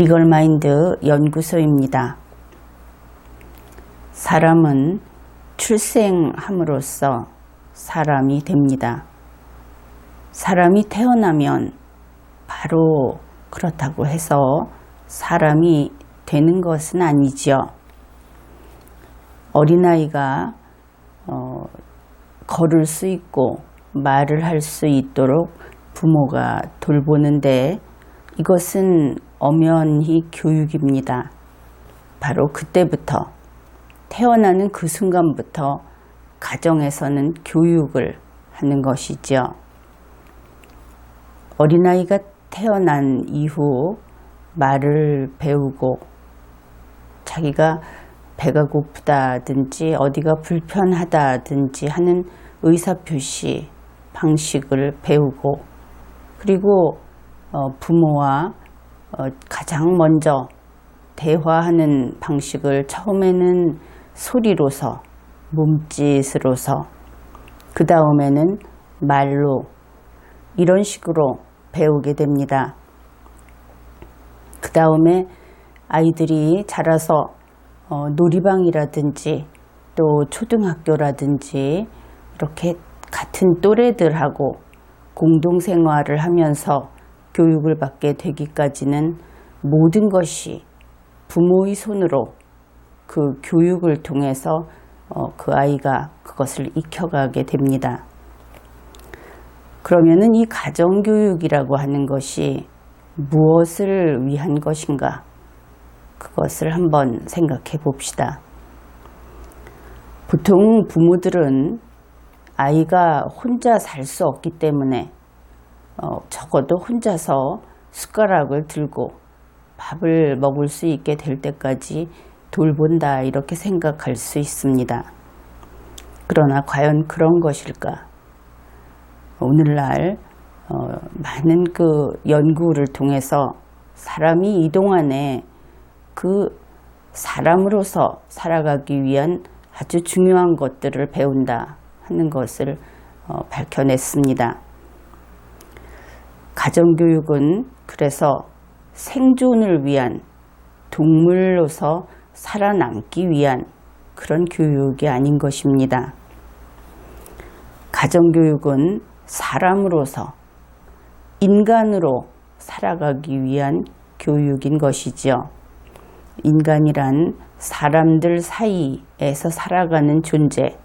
리걸마인드 연구소입니다. 사람은 출생함으로써 사람이 됩니다. 사람이 태어나면 바로 그렇다고 해서 사람이 되는 것은 아니죠. 어린아이가 걸을 수 있고 말을 할 수 있도록 부모가 돌보는데 이것은 엄연히 교육입니다. 바로 그때부터 태어나는 그 순간부터 가정에서는 교육을 하는 것이죠. 어린아이가 태어난 이후 말을 배우고 자기가 배가 고프다든지 어디가 불편하다든지 하는 의사표시 방식을 배우고 그리고 부모와 가장 먼저 대화하는 방식을 처음에는 소리로서 몸짓으로서 그 다음에는 말로 이런 식으로 배우게 됩니다. 그 다음에 아이들이 자라서 놀이방이라든지 또 초등학교라든지 이렇게 같은 또래들하고 공동생활을 하면서 교육을 받게 되기까지는 모든 것이 부모의 손으로 그 교육을 통해서 그 아이가 그것을 익혀가게 됩니다. 그러면은 이 가정교육이라고 하는 것이 무엇을 위한 것인가? 그것을 한번 생각해 봅시다. 보통 부모들은 아이가 혼자 살 수 없기 때문에 적어도 혼자서 숟가락을 들고 밥을 먹을 수 있게 될 때까지 돌본다 이렇게 생각할 수 있습니다. 그러나 과연 그런 것일까? 오늘날 많은 그 연구를 통해서 사람이 이동안에 그 사람으로서 살아가기 위한 아주 중요한 것들을 배운다 하는 것을 밝혀냈습니다. 가정교육은 그래서 생존을 위한 동물로서 살아남기 위한 그런 교육이 아닌 것입니다. 가정교육은 사람으로서 인간으로 살아가기 위한 교육인 것이죠. 인간이란 사람들 사이에서 살아가는 존재,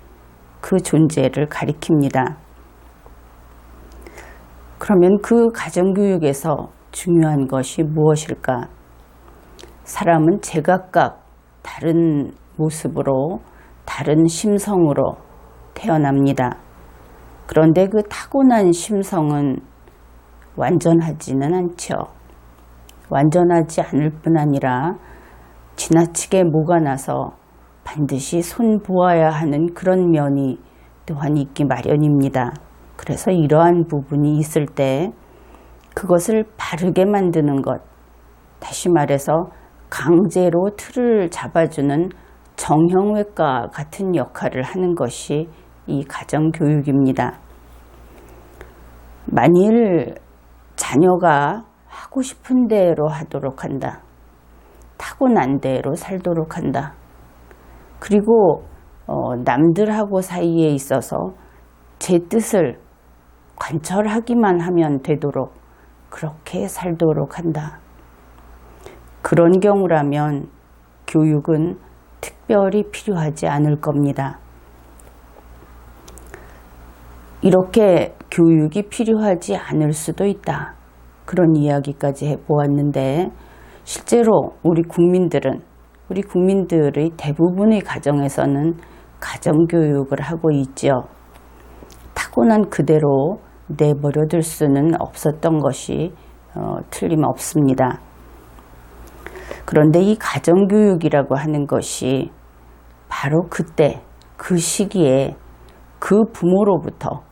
그 존재를 가리킵니다. 그러면 그 가정교육에서 중요한 것이 무엇일까? 사람은 제각각 다른 모습으로 다른 심성으로 태어납니다. 그런데 그 타고난 심성은 완전하지는 않죠. 완전하지 않을 뿐 아니라 지나치게 모가 나서 반드시 손보아야 하는 그런 면이 또한 있기 마련입니다. 그래서 이러한 부분이 있을 때 그것을 바르게 만드는 것, 다시 말해서 강제로 틀을 잡아주는 정형외과 같은 역할을 하는 것이 이 가정교육입니다. 만일 자녀가 하고 싶은 대로 하도록 한다. 타고난 대로 살도록 한다. 그리고 남들하고 사이에 있어서 제 뜻을 관철하기만 하면 되도록 그렇게 살도록 한다. 그런 경우라면 교육은 특별히 필요하지 않을 겁니다. 이렇게 교육이 필요하지 않을 수도 있다. 그런 이야기까지 해보았는데 실제로 우리 국민들의 대부분의 가정에서는 가정교육을 하고 있죠. 타고난 그대로 내버려둘 수는 없었던 것이 틀림없습니다. 그런데 이 가정교육이라고 하는 것이 바로 그때 그 시기에 그 부모로부터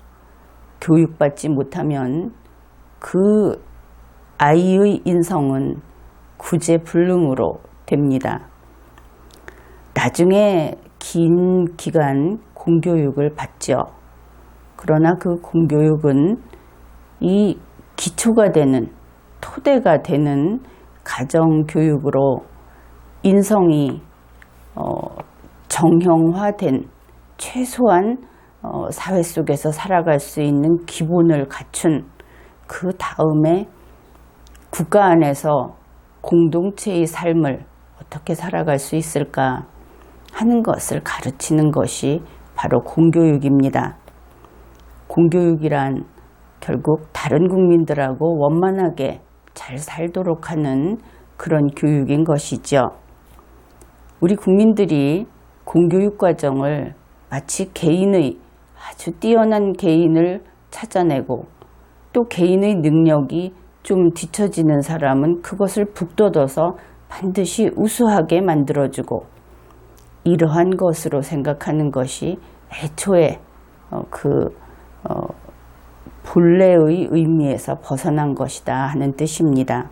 교육받지 못하면 그 아이의 인성은 구제불능으로 됩니다. 나중에 긴 기간 공교육을 받죠. 그러나 그 공교육은 이 기초가 되는, 토대가 되는 가정교육으로 인성이 정형화된 최소한 사회 속에서 살아갈 수 있는 기본을 갖춘 그 다음에 국가 안에서 공동체의 삶을 어떻게 살아갈 수 있을까 하는 것을 가르치는 것이 바로 공교육입니다. 공교육이란 결국 다른 국민들하고 원만하게 잘 살도록 하는 그런 교육인 것이죠. 우리 국민들이 공교육 과정을 마치 개인의 아주 뛰어난 개인을 찾아내고 또 개인의 능력이 좀 뒤처지는 사람은 그것을 북돋워서 반드시 우수하게 만들어주고 이러한 것으로 생각하는 것이 애초에 본래의 의미에서 벗어난 것이다 하는 뜻입니다.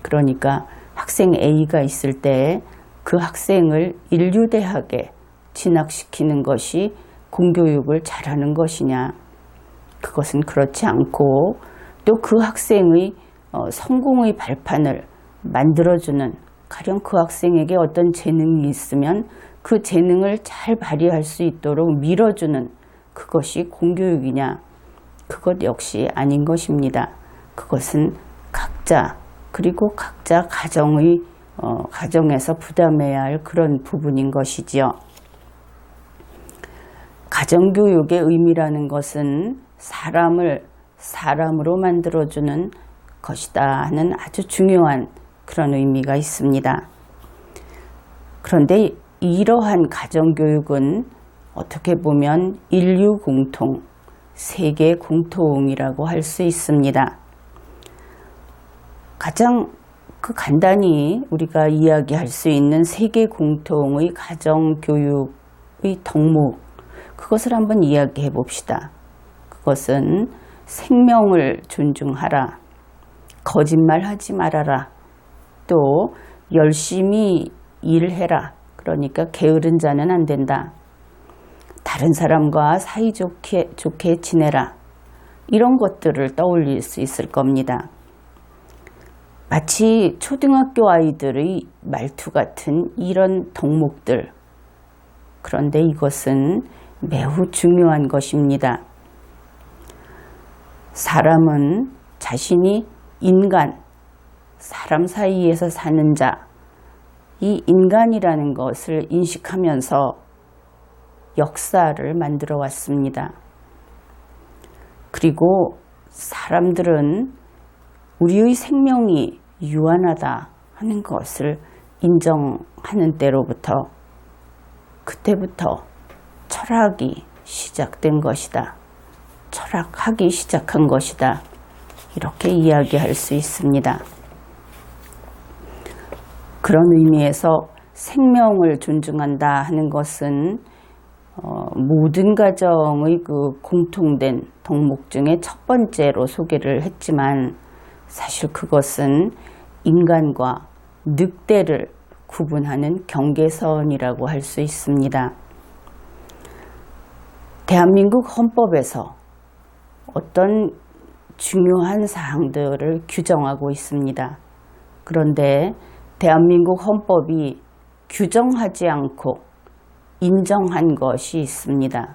그러니까 학생 A가 있을 때 그 학생을 인류대학에 진학시키는 것이 공교육을 잘하는 것이냐? 그것은 그렇지 않고 또 그 학생의 성공의 발판을 만들어주는, 가령 그 학생에게 어떤 재능이 있으면 그 재능을 잘 발휘할 수 있도록 밀어주는 그것이 공교육이냐? 그것 역시 아닌 것입니다. 그것은 각자, 그리고 각자 가정에서 부담해야 할 그런 부분인 것이지요. 가정교육의 의미라는 것은 사람을 사람으로 만들어주는 것이다 하는 아주 중요한 그런 의미가 있습니다. 그런데 이러한 가정교육은 어떻게 보면 인류 공통, 세계 공통이라고 할 수 있습니다. 가장 간단히 우리가 이야기할 수 있는 세계 공통의 가정교육의 덕목, 그것을 한번 이야기해 봅시다. 그것은 생명을 존중하라, 거짓말하지 말아라, 또 열심히 일해라, 그러니까 게으른 자는 안 된다, 다른 사람과 사이좋게 지내라, 이런 것들을 떠올릴 수 있을 겁니다. 마치 초등학교 아이들의 말투 같은 이런 덕목들, 그런데 이것은 매우 중요한 것입니다. 사람은 자신이 인간, 사람 사이에서 사는 자, 이 인간이라는 것을 인식하면서 역사를 만들어 왔습니다. 그리고 사람들은 우리의 생명이 유한하다 하는 것을 인정하는 때로부터, 그때부터 철학이 시작된 것이다, 철학하기 시작한 것이다, 이렇게 이야기할 수 있습니다. 그런 의미에서 생명을 존중한다 하는 것은 모든 가정의 그 공통된 덕목 중에 첫 번째로 소개를 했지만, 사실 그것은 인간과 늑대를 구분하는 경계선이라고 할 수 있습니다. 대한민국 헌법에서 어떤 중요한 사항들을 규정하고 있습니다. 그런데 대한민국 헌법이 규정하지 않고 인정한 것이 있습니다.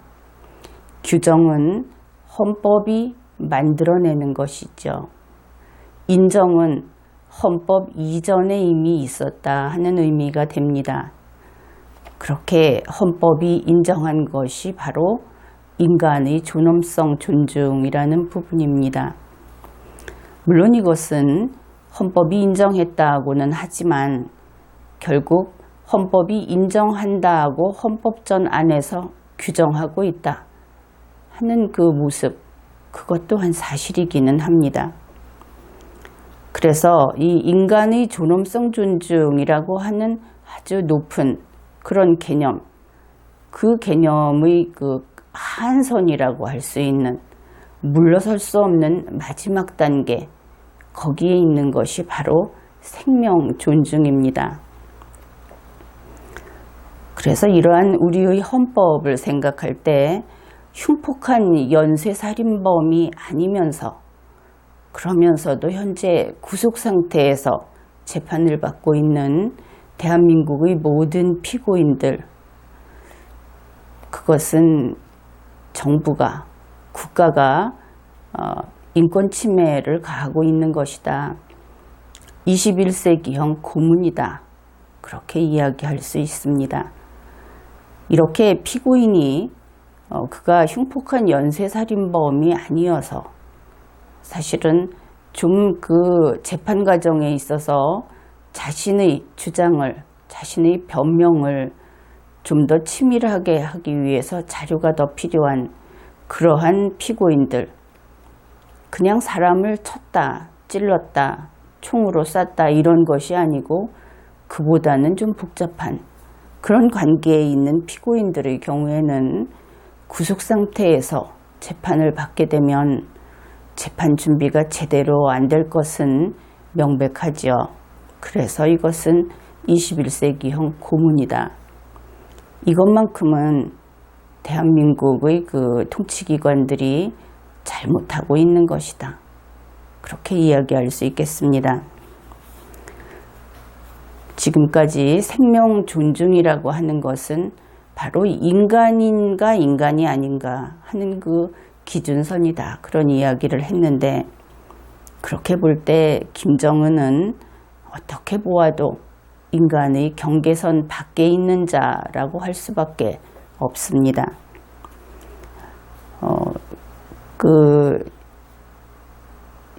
규정은 헌법이 만들어내는 것이죠. 인정은 헌법 이전에 이미 있었다 하는 의미가 됩니다. 그렇게 헌법이 인정한 것이 바로 인간의 존엄성 존중이라는 부분입니다. 물론 이것은 헌법이 인정했다고는 하지만 결국 헌법이 인정한다고 헌법전 안에서 규정하고 있다 하는 그 모습, 그것 또한 사실이기는 합니다. 그래서 이 인간의 존엄성 존중이라고 하는 아주 높은 그런 개념, 그 개념의 그 한선이라고 할 수 있는, 물러설 수 없는 마지막 단계, 거기에 있는 것이 바로 생명 존중입니다. 그래서 이러한 우리의 헌법을 생각할 때 흉폭한 연쇄살인범이 아니면서, 그러면서도 현재 구속 상태에서 재판을 받고 있는 대한민국의 모든 피고인들, 그것은 정부가, 국가가 인권 침해를 가하고 있는 것이다. 21세기형 고문이다. 그렇게 이야기할 수 있습니다. 이렇게 피고인이 그가 흉폭한 연쇄살인범이 아니어서 사실은 좀 그 재판 과정에 있어서 자신의 주장을, 자신의 변명을 좀 더 치밀하게 하기 위해서 자료가 더 필요한 그러한 피고인들, 그냥 사람을 쳤다, 찔렀다, 총으로 쐈다 이런 것이 아니고 그보다는 좀 복잡한 그런 관계에 있는 피고인들의 경우에는 구속 상태에서 재판을 받게 되면 재판 준비가 제대로 안 될 것은 명백하지요. 그래서 이것은 21세기형 고문이다. 이것만큼은 대한민국의 그 통치기관들이 잘못하고 있는 것이다. 그렇게 이야기할 수 있겠습니다. 지금까지 생명 존중이라고 하는 것은 바로 인간인가 인간이 아닌가 하는 그 기준선이다. 그런 이야기를 했는데, 그렇게 볼 때 김정은은 어떻게 보아도 인간의 경계선 밖에 있는 자라고 할 수밖에 없습니다.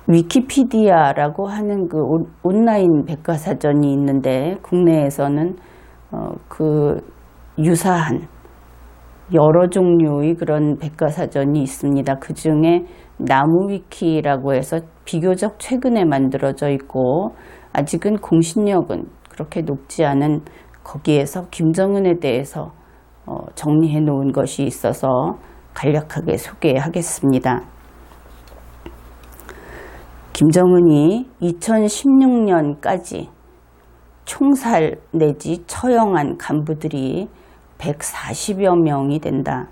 위키피디아라고 하는 그 온라인 백과사전이 있는데 국내에서는 그 유사한 여러 종류의 그런 백과사전이 있습니다. 그 중에 나무위키라고 해서 비교적 최근에 만들어져 있고 아직은 공신력은 그렇게 높지 않은, 거기에서 김정은에 대해서 정리해 놓은 것이 있어서 간략하게 소개하겠습니다. 김정은이 2016년까지 총살 내지 처형한 간부들이 140여 명이 된다.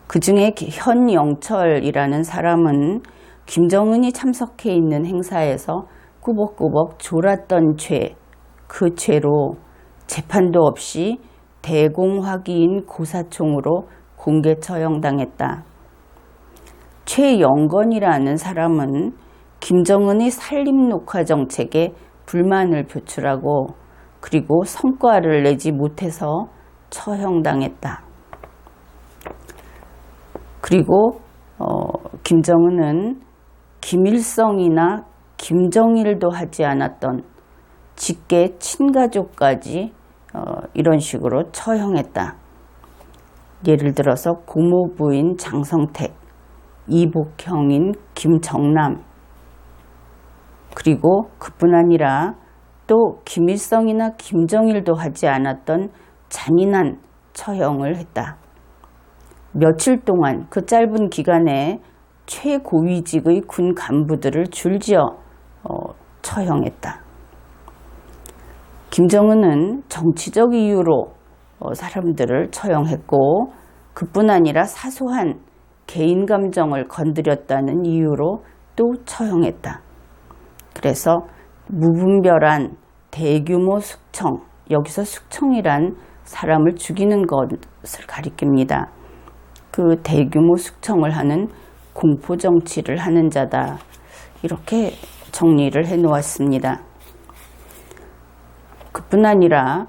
그 중에 현영철이라는 사람은 김정은이 참석해 있는 행사에서 꾸벅꾸벅 졸았던 죄, 그 죄로 재판도 없이 대공화기인 고사총으로 공개 처형당했다. 최영건이라는 사람은 김정은의 산림녹화 정책에 불만을 표출하고 그리고 성과를 내지 못해서 처형당했다. 그리고 김정은은 김일성이나 김정일도 하지 않았던 직계 친가족까지 이런 식으로 처형했다. 예를 들어서 고모부인 장성택, 이복형인 김정남, 그리고 그뿐 아니라 또 김일성이나 김정일도 하지 않았던 잔인한 처형을 했다. 며칠 동안 그 짧은 기간에 최고위직의 군 간부들을 줄지어 처형했다. 김정은은 정치적 이유로 사람들을 처형했고 그뿐 아니라 사소한 개인 감정을 건드렸다는 이유로 또 처형했다. 그래서 무분별한 대규모 숙청, 여기서 숙청이란 사람을 죽이는 것을 가리킵니다. 그 대규모 숙청을 하는 공포정치를 하는 자다. 이렇게 정리를 해 놓았습니다. 그뿐 아니라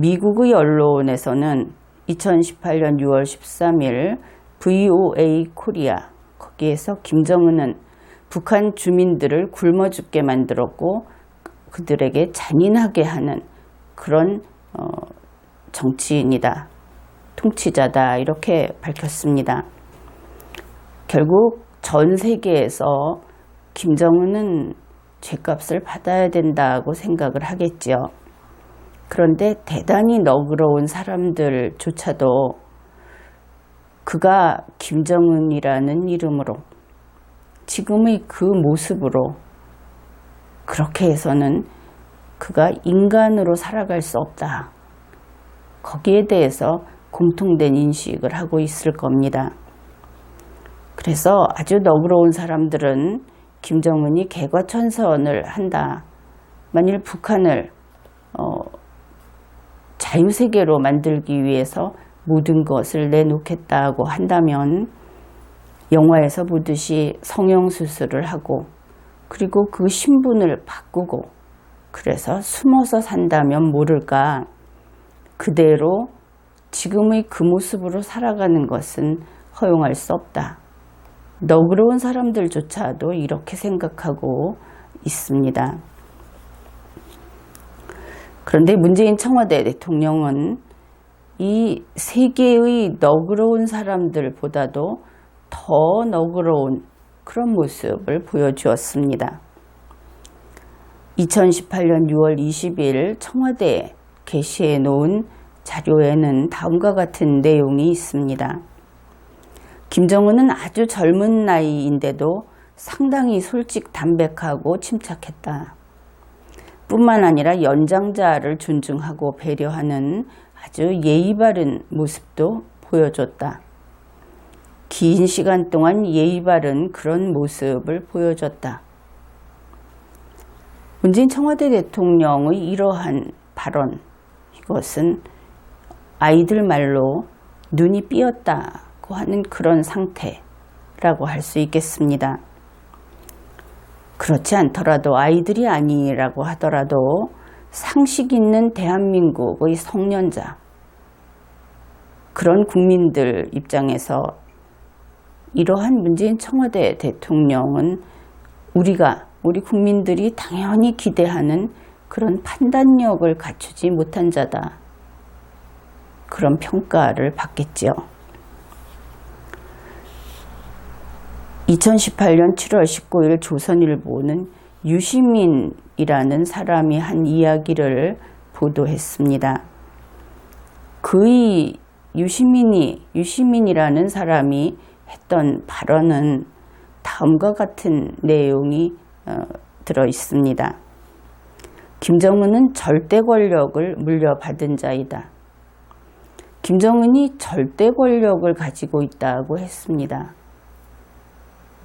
미국의 언론에서는 2018년 6월 13일 VOA 코리아, 거기에서 김정은은 북한 주민들을 굶어 죽게 만들었고 그들에게 잔인하게 하는 그런 정치인이다, 통치자다, 이렇게 밝혔습니다. 결국 전 세계에서 김정은은 죗값을 받아야 된다고 생각을 하겠지요. 그런데 대단히 너그러운 사람들조차도 그가 김정은이라는 이름으로 지금의 그 모습으로 그렇게 해서는 그가 인간으로 살아갈 수 없다. 거기에 대해서 공통된 인식을 하고 있을 겁니다. 그래서 아주 너그러운 사람들은 김정은이 개과천선을 한다. 만일 북한을 자유세계로 만들기 위해서 모든 것을 내놓겠다고 한다면 영화에서 보듯이 성형수술을 하고 그리고 그 신분을 바꾸고 그래서 숨어서 산다면 모를까 그대로 지금의 그 모습으로 살아가는 것은 허용할 수 없다. 너그러운 사람들조차도 이렇게 생각하고 있습니다. 그런데 문재인 청와대 대통령은 이 세계의 너그러운 사람들보다도 더 너그러운 그런 모습을 보여주었습니다. 2018년 6월 20일 청와대에 게시해 놓은 자료에는 다음과 같은 내용이 있습니다. 김정은은 아주 젊은 나이인데도 상당히 솔직담백하고 침착했다. 뿐만 아니라 연장자를 존중하고 배려하는 아주 예의 바른 모습도 보여줬다. 긴 시간 동안 예의 바른 그런 모습을 보여줬다. 문재인 청와대 대통령의 이러한 발언, 이것은 아이들 말로 눈이 삐었다고 하는 그런 상태라고 할 수 있겠습니다. 그렇지 않더라도 아이들이 아니라고 하더라도 상식 있는 대한민국의 성년자, 그런 국민들 입장에서 이러한 문재인 청와대 대통령은 우리 국민들이 당연히 기대하는 그런 판단력을 갖추지 못한 자다. 그런 평가를 받겠지요. 2018년 7월 19일 조선일보는 유시민이라는 사람이 한 이야기를 보도했습니다. 그의 유시민이라는 사람이 했던 발언은 다음과 같은 내용이 들어 있습니다. 김정은은 절대 권력을 물려받은 자이다. 김정은이 절대 권력을 가지고 있다고 했습니다.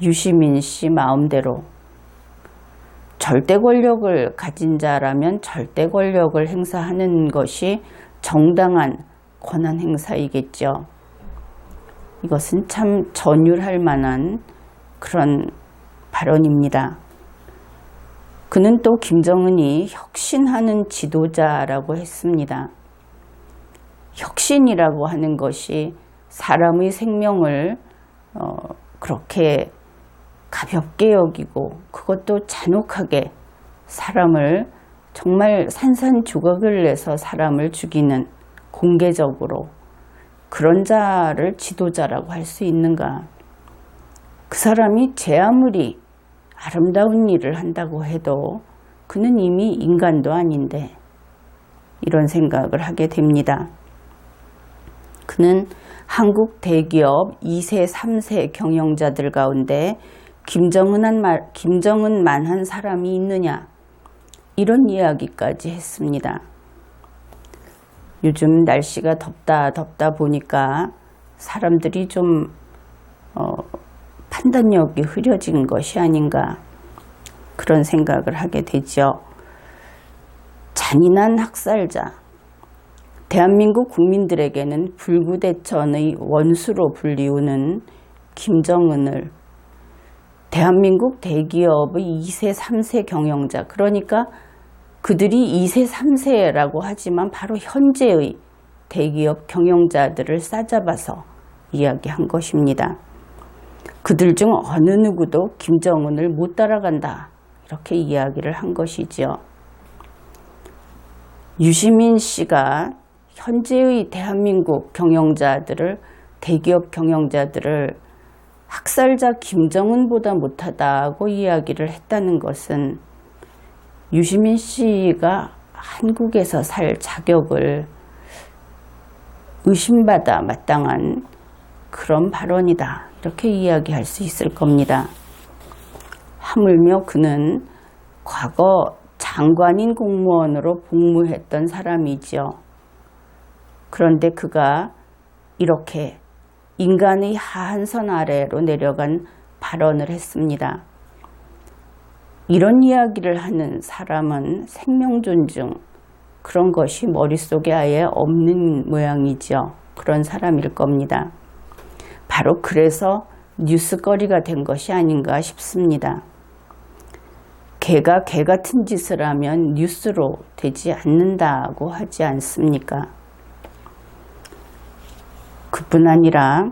유시민 씨 마음대로 절대 권력을 가진 자라면 절대 권력을 행사하는 것이 정당한 권한 행사이겠죠. 이것은 참 전율할 만한 그런 발언입니다. 그는 또 김정은이 혁신하는 지도자라고 했습니다. 혁신이라고 하는 것이 사람의 생명을 그렇게 가볍게 여기고 그것도 잔혹하게 사람을 정말 산산조각을 내서 사람을 죽이는 공개적으로 그런 자를 지도자라고 할 수 있는가? 그 사람이 제 아무리 아름다운 일을 한다고 해도 그는 이미 인간도 아닌데 이런 생각을 하게 됩니다. 그는 한국 대기업 2세, 3세 경영자들 가운데 김정은만한 사람이 있느냐 이런 이야기까지 했습니다. 요즘 날씨가 덥다 보니까 사람들이 좀 판단력이 흐려진 것이 아닌가 그런 생각을 하게 되죠. 잔인한 학살자, 대한민국 국민들에게는 불구대천의 원수로 불리우는 김정은을 대한민국 대기업의 2세, 3세 경영자, 그러니까 그들이 2세, 3세라고 하지만 바로 현재의 대기업 경영자들을 싸잡아서 이야기한 것입니다. 그들 중 어느 누구도 김정은을 못 따라간다. 이렇게 이야기를 한 것이죠. 유시민 씨가 현재의 대한민국 경영자들을, 대기업 경영자들을 학살자 김정은보다 못하다고 이야기를 했다는 것은 유시민 씨가 한국에서 살 자격을 의심받아 마땅한 그런 발언이다. 이렇게 이야기할 수 있을 겁니다. 하물며 그는 과거 장관인 공무원으로 복무했던 사람이죠. 그런데 그가 이렇게 인간의 하한선 아래로 내려간 발언을 했습니다. 이런 이야기를 하는 사람은 생명 존중 그런 것이 머릿속에 아예 없는 모양이죠. 그런 사람일 겁니다. 바로 그래서 뉴스거리가 된 것이 아닌가 싶습니다. 개가 개 같은 짓을 하면 뉴스로 되지 않는다고 하지 않습니까? 그뿐 아니라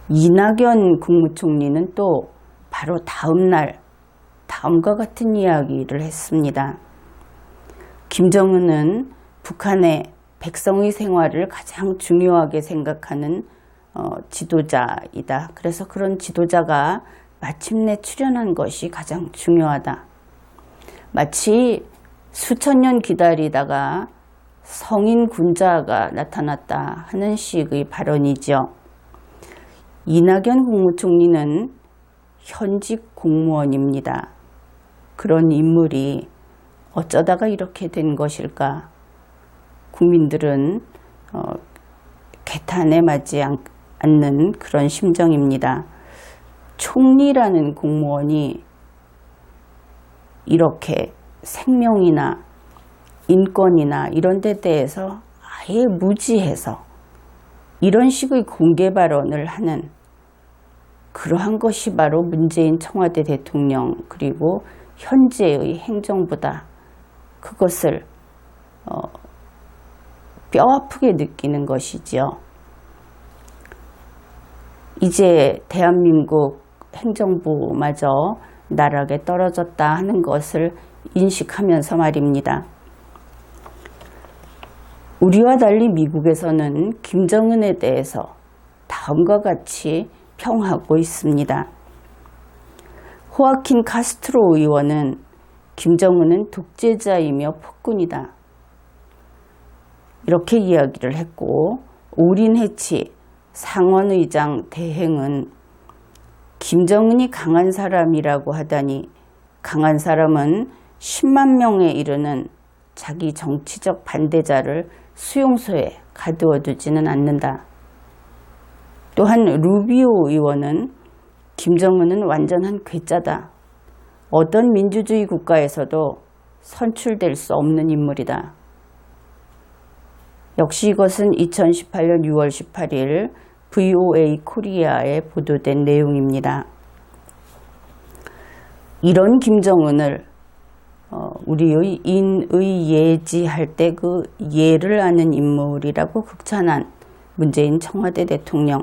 이낙연 국무총리는 또 바로 다음날 다음과 같은 이야기를 했습니다. 김정은은 북한의 백성의 생활을 가장 중요하게 생각하는 지도자이다. 그래서 그런 지도자가 마침내 출연한 것이 가장 중요하다. 마치 수천 년 기다리다가 성인 군자가 나타났다 하는 식의 발언이죠. 이낙연 국무총리는 현직 공무원입니다. 그런 인물이 어쩌다가 이렇게 된 것일까? 국민들은 개탄에 맞지 않는 그런 심정입니다. 총리라는 공무원이 이렇게 생명이나 인권이나 이런 데 대해서 아예 무지해서 이런 식의 공개 발언을 하는 그러한 것이 바로 문재인 청와대 대통령 그리고 현재의 행정부다. 그것을 뼈아프게 느끼는 것이지요. 이제 대한민국 행정부마저 나락에 떨어졌다 하는 것을 인식하면서 말입니다. 우리와 달리 미국에서는 김정은에 대해서 다음과 같이 평하고 있습니다. 호아킨 카스트로 의원은 김정은은 독재자이며 폭군이다. 이렇게 이야기를 했고, 오린 해치 상원의장 대행은 김정은이 강한 사람이라고 하다니 강한 사람은 10만 명에 이르는 자기 정치적 반대자를 수용소에 가두어 두지는 않는다. 또한 루비오 의원은 김정은은 완전한 괴짜다. 어떤 민주주의 국가에서도 선출될 수 없는 인물이다. 역시 이것은 2018년 6월 18일 VOA 코리아에 보도된 내용입니다. 이런 김정은을 우리의 인의예지할 때 그 예를 아는 인물이라고 극찬한 문재인 청와대 대통령.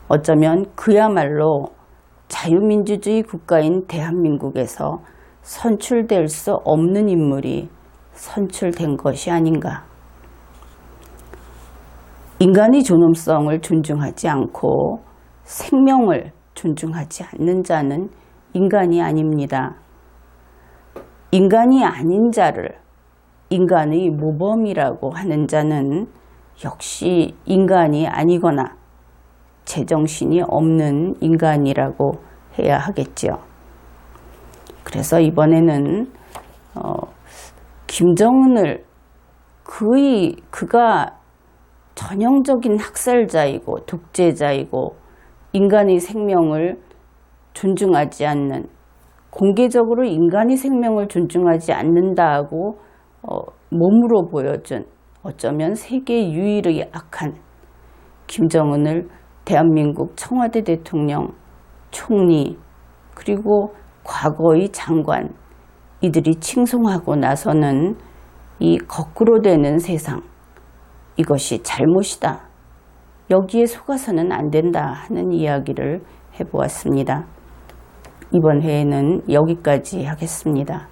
어쩌면 그야말로 자유민주주의 국가인 대한민국에서 선출될 수 없는 인물이 선출된 것이 아닌가. 인간의 존엄성을 존중하지 않고 생명을 존중하지 않는 자는 인간이 아닙니다. 인간이 아닌 자를 인간의 모범이라고 하는 자는 역시 인간이 아니거나 제정신이 없는 인간이라고 해야 하겠지요. 그래서 이번에는 김정은을 그가 전형적인 학살자이고 독재자이고 인간의 생명을 존중하지 않는, 공개적으로 인간의 생명을 존중하지 않는다고 몸으로 보여준 어쩌면 세계 유일의 악한 김정은을 대한민국 청와대 대통령, 총리, 그리고 과거의 장관, 이들이 칭송하고 나서는 이 거꾸로 되는 세상, 이것이 잘못이다. 여기에 속아서는 안 된다 하는 이야기를 해보았습니다. 이번 회에는 여기까지 하겠습니다.